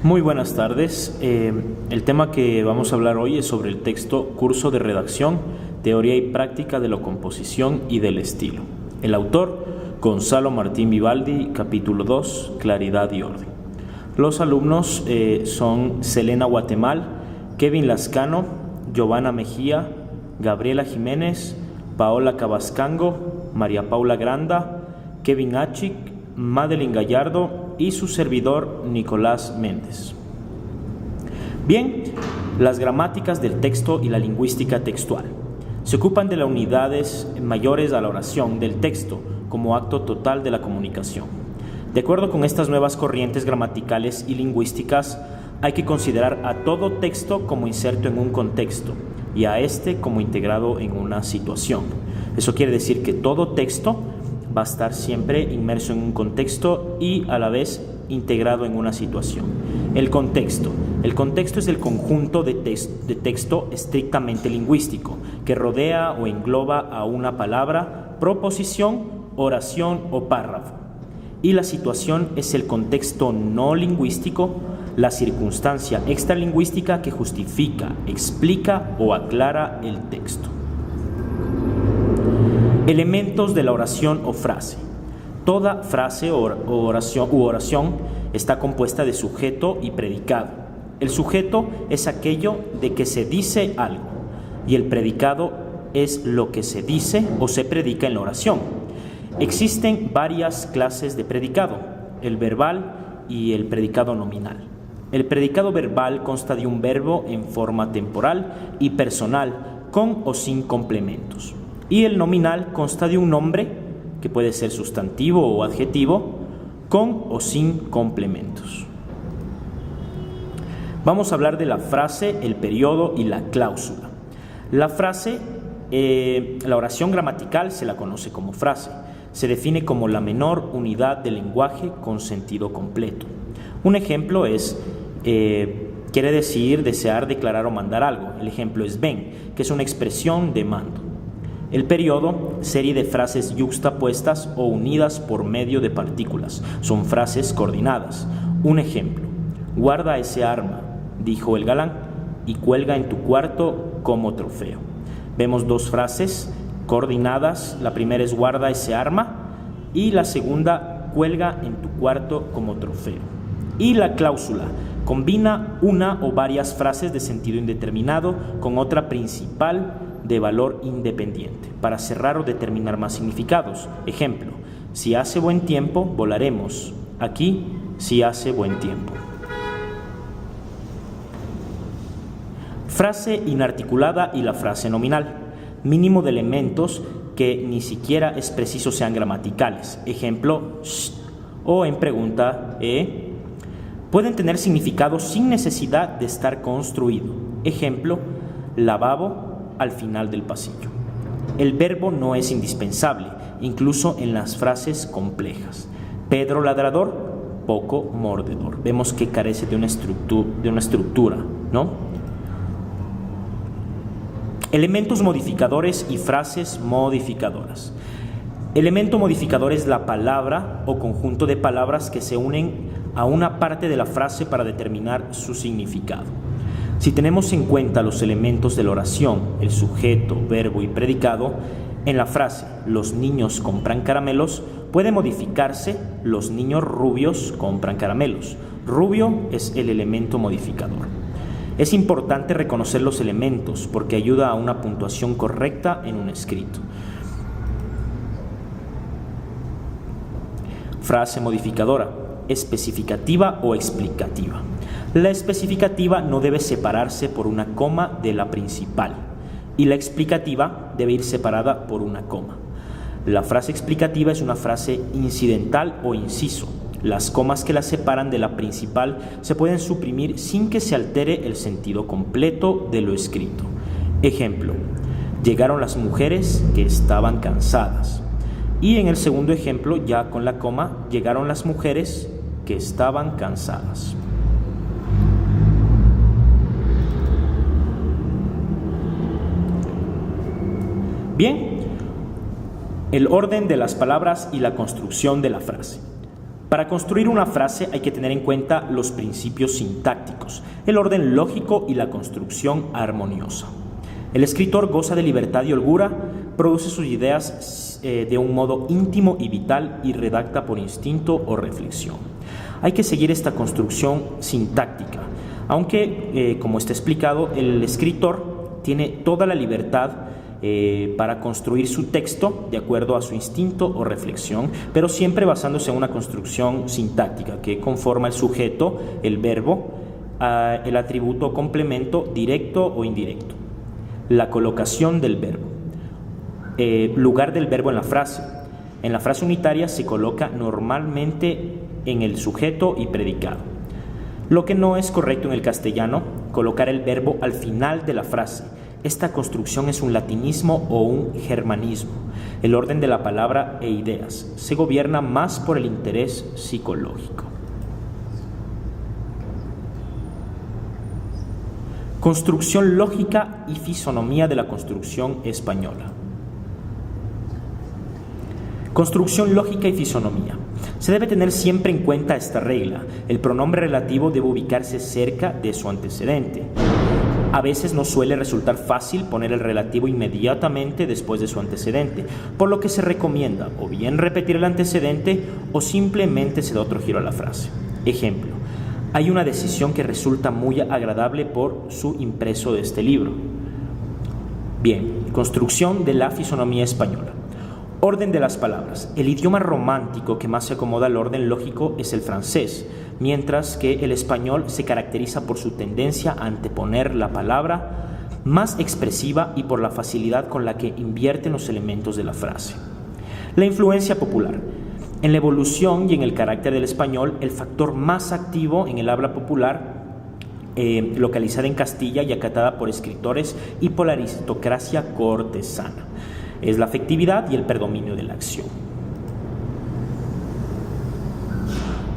Muy buenas tardes. El tema que vamos a hablar hoy es sobre el texto Curso de Redacción, Teoría y Práctica de la Composición y del Estilo. El autor, Gonzalo Martín Vivaldi, capítulo 2, Claridad y Orden. Los alumnos son Selena Guatemal, Kevin Lascano, Giovanna Mejía, Gabriela Jiménez, Paola Cabascango, María Paula Granda, Kevin Achik, Madeline Gallardo y su servidor Nicolás Méndez. Bien, las gramáticas del texto y la lingüística textual se ocupan de las unidades mayores a la oración del texto como acto total de la comunicación. De acuerdo con estas nuevas corrientes gramaticales y lingüísticas, hay que considerar a todo texto como inserto en un contexto y a este como integrado en una situación. Eso quiere decir que todo texto va a estar siempre inmerso en un contexto y a la vez integrado en una situación. El contexto es el conjunto de texto estrictamente lingüístico que rodea o engloba a una palabra, proposición, oración o párrafo. Y la situación es el contexto no lingüístico, la circunstancia extralingüística que justifica, explica o aclara el texto. Elementos de la oración o frase. Toda frase o oración está compuesta de sujeto y predicado. El sujeto es aquello de que se dice algo y el predicado es lo que se dice o se predica en la oración. Existen varias clases de predicado, el verbal y el predicado nominal. El predicado verbal consta de un verbo en forma temporal y personal con o sin complementos. Y el nominal consta de un nombre, que puede ser sustantivo o adjetivo, con o sin complementos. Vamos a hablar de la frase, el periodo y la cláusula. La frase, la oración gramatical se la conoce como frase. Se define como la menor unidad del lenguaje con sentido completo. Un ejemplo es, quiere decir desear, declarar o mandar algo. El ejemplo es ven, que es una expresión de mando. El periodo, serie de frases yuxtapuestas o unidas por medio de partículas. Son frases coordinadas. Un ejemplo: guarda ese arma, dijo el galán, y cuelga en tu cuarto como trofeo. Vemos dos frases coordinadas. La primera es guarda ese arma y la segunda cuelga en tu cuarto como trofeo. Y la cláusula combina una o varias frases de sentido indeterminado con otra principal de valor independiente para cerrar o determinar más significados. Ejemplo: si hace buen tiempo, volaremos. Aquí, si hace buen tiempo. Frase inarticulada y la frase nominal. Mínimo de elementos que ni siquiera es preciso sean gramaticales. Ejemplo, o en pregunta, pueden tener significado sin necesidad de estar construido. Ejemplo, lavabo al final del pasillo. El verbo no es indispensable, incluso en las frases complejas. Pedro ladrador, poco mordedor. Vemos que carece de una estructura, ¿no? Elementos modificadores y frases modificadoras. Elemento modificador es la palabra o conjunto de palabras que se unen a una parte de la frase para determinar su significado. Si tenemos en cuenta los elementos de la oración, el sujeto, verbo y predicado, en la frase los niños compran caramelos puede modificarse los niños rubios compran caramelos. Rubio es el elemento modificador. Es importante reconocer los elementos porque ayuda a una puntuación correcta en un escrito. Frase modificadora, especificativa o explicativa. La especificativa no debe separarse por una coma de la principal y la explicativa debe ir separada por una coma. La frase explicativa es una frase incidental o inciso. Las comas que la separan de la principal se pueden suprimir sin que se altere el sentido completo de lo escrito. Ejemplo: llegaron las mujeres que estaban cansadas. Y en el segundo ejemplo, ya con la coma, llegaron las mujeres que estaban cansadas. Bien, el orden de las palabras y la construcción de la frase. Para construir una frase hay que tener en cuenta los principios sintácticos, el orden lógico y la construcción armoniosa. El escritor goza de libertad y holgura, produce sus ideas de un modo íntimo y vital y redacta por instinto o reflexión. Hay que seguir esta construcción sintáctica, aunque, como está explicado, el escritor tiene toda la libertad para construir su texto de acuerdo a su instinto o reflexión, pero siempre basándose en una construcción sintáctica que conforma el sujeto, el verbo, el atributo o complemento directo o indirecto. La colocación del verbo. Lugar del verbo en la frase. En la frase unitaria se coloca normalmente en el sujeto y predicado. Lo que no es correcto en el castellano, colocar el verbo al final de la frase. Esta construcción es un latinismo o un germanismo. El orden de la palabra e ideas se gobierna más por el interés psicológico. Construcción lógica y fisonomía de la construcción española. Construcción lógica y fisonomía. Se debe tener siempre en cuenta esta regla. El pronombre relativo debe ubicarse cerca de su antecedente. A veces no suele resultar fácil poner el relativo inmediatamente después de su antecedente, por lo que se recomienda o bien repetir el antecedente o simplemente se da otro giro a la frase. Ejemplo: hay una decisión que resulta muy agradable por su impreso de este libro. Bien, construcción de la fisonomía española. Orden de las palabras. El idioma romántico que más se acomoda al orden lógico es el francés, mientras que el español se caracteriza por su tendencia a anteponer la palabra más expresiva y por la facilidad con la que invierten los elementos de la frase. La influencia popular. En la evolución y en el carácter del español, el factor más activo en el habla popular, localizada en Castilla y acatada por escritores y por la aristocracia cortesana, es la afectividad y el predominio de la acción.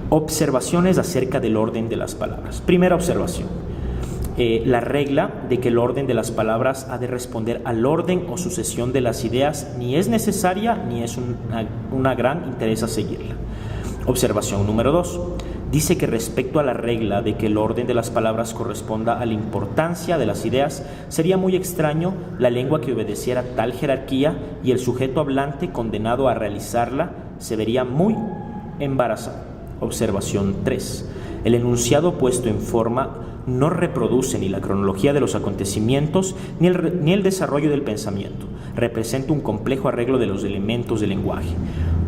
Observaciones acerca del orden de las palabras. Primera observación. La regla de que el orden de las palabras ha de responder al orden o sucesión de las ideas ni es necesaria ni es una gran interés a seguirla. Observación número 2. Dice que respecto a la regla de que el orden de las palabras corresponda a la importancia de las ideas, sería muy extraño la lengua que obedeciera tal jerarquía y el sujeto hablante condenado a realizarla se vería muy embarazado. Observación 3. El enunciado puesto en forma no reproduce ni la cronología de los acontecimientos ni el desarrollo del pensamiento. Representa un complejo arreglo de los elementos del lenguaje,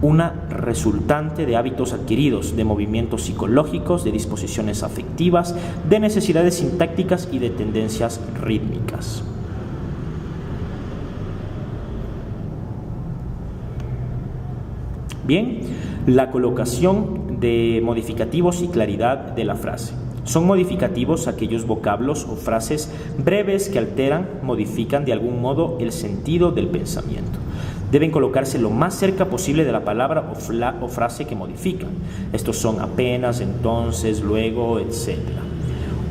una resultante de hábitos adquiridos, de movimientos psicológicos, de disposiciones afectivas, de necesidades sintácticas y de tendencias rítmicas. Bien, la colocación de modificativos y claridad de la frase. Son modificativos aquellos vocablos o frases breves que alteran, modifican de algún modo el sentido del pensamiento. Deben colocarse lo más cerca posible de la palabra o frase que modifican. Estos son apenas, entonces, luego, etc.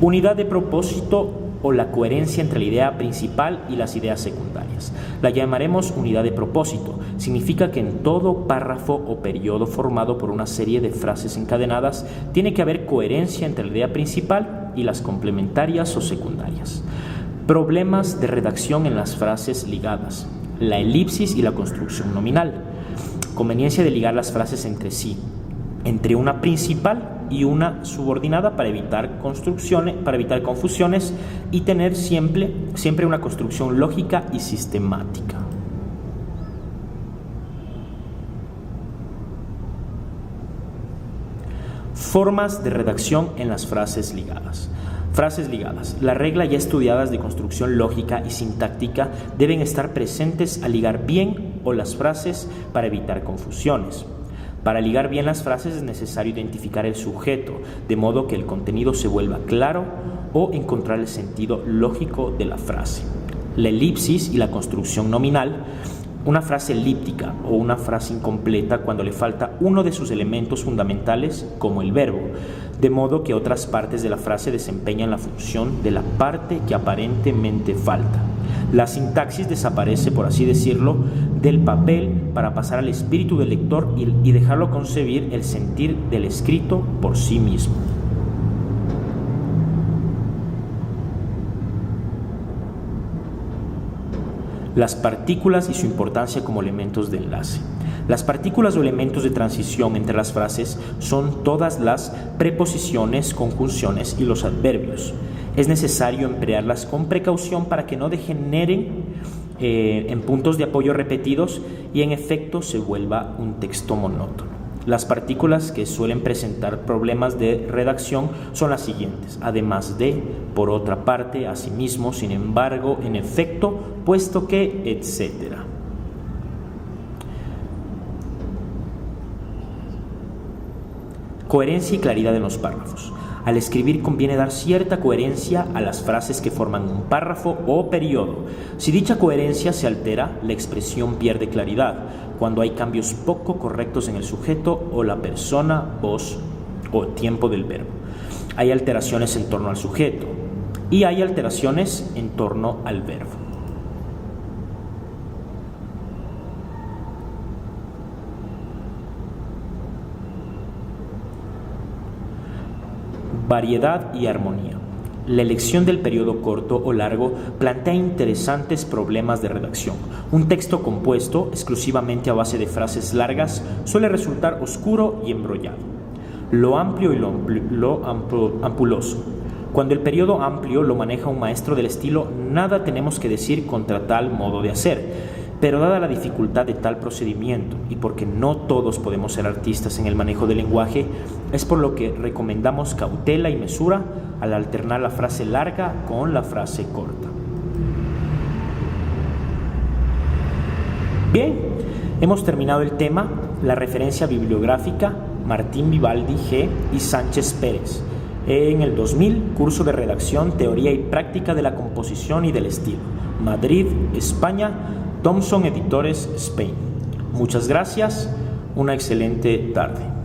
Unidad de propósito o la coherencia entre la idea principal y las ideas secundarias. La llamaremos unidad de propósito. Significa que en todo párrafo o periodo formado por una serie de frases encadenadas tiene que haber coherencia entre la idea principal y las complementarias o secundarias. Problemas de redacción en las frases ligadas. La elipsis y la construcción nominal. Conveniencia de ligar las frases entre sí, entre una principal y una subordinada para evitar confusiones y tener siempre una construcción lógica y sistemática. Formas de redacción en las frases ligadas. Frases ligadas. La regla ya estudiadas de construcción lógica y sintáctica deben estar presentes al ligar bien o las frases para evitar confusiones. Para ligar bien las frases es necesario identificar el sujeto, de modo que el contenido se vuelva claro o encontrar el sentido lógico de la frase. La elipsis y la construcción nominal. Una frase elíptica o una frase incompleta cuando le falta uno de sus elementos fundamentales, como el verbo, de modo que otras partes de la frase desempeñan la función de la parte que aparentemente falta. La sintaxis desaparece, por así decirlo, del papel para pasar al espíritu del lector y dejarlo concebir el sentir del escrito por sí mismo. Las partículas y su importancia como elementos de enlace. Las partículas o elementos de transición entre las frases son todas las preposiciones, conjunciones y los adverbios. Es necesario emplearlas con precaución para que no degeneren en puntos de apoyo repetidos y en efecto se vuelva un texto monótono. Las partículas que suelen presentar problemas de redacción son las siguientes: además de, por otra parte, asimismo, sin embargo, en efecto, puesto que, etc. Coherencia y claridad en los párrafos. Al escribir conviene dar cierta coherencia a las frases que forman un párrafo o periodo. Si dicha coherencia se altera, la expresión pierde claridad cuando hay cambios poco correctos en el sujeto o la persona, voz o tiempo del verbo. Hay alteraciones en torno al sujeto y hay alteraciones en torno al verbo. Variedad y armonía. La elección del periodo corto o largo plantea interesantes problemas de redacción. Un texto compuesto exclusivamente a base de frases largas suele resultar oscuro y embrollado. Lo amplio y lo ampuloso. Cuando el periodo amplio lo maneja un maestro del estilo, nada tenemos que decir contra tal modo de hacer. Pero dada la dificultad de tal procedimiento y porque no todos podemos ser artistas en el manejo del lenguaje, es por lo que recomendamos cautela y mesura al alternar la frase larga con la frase corta. Bien, hemos terminado el tema. La referencia bibliográfica: Martín Vivaldi G. y Sánchez Pérez. En el 2000, curso de redacción, teoría y práctica de la composición y del estilo. Madrid, España. Thomson Editores, Spain. Muchas gracias, una excelente tarde.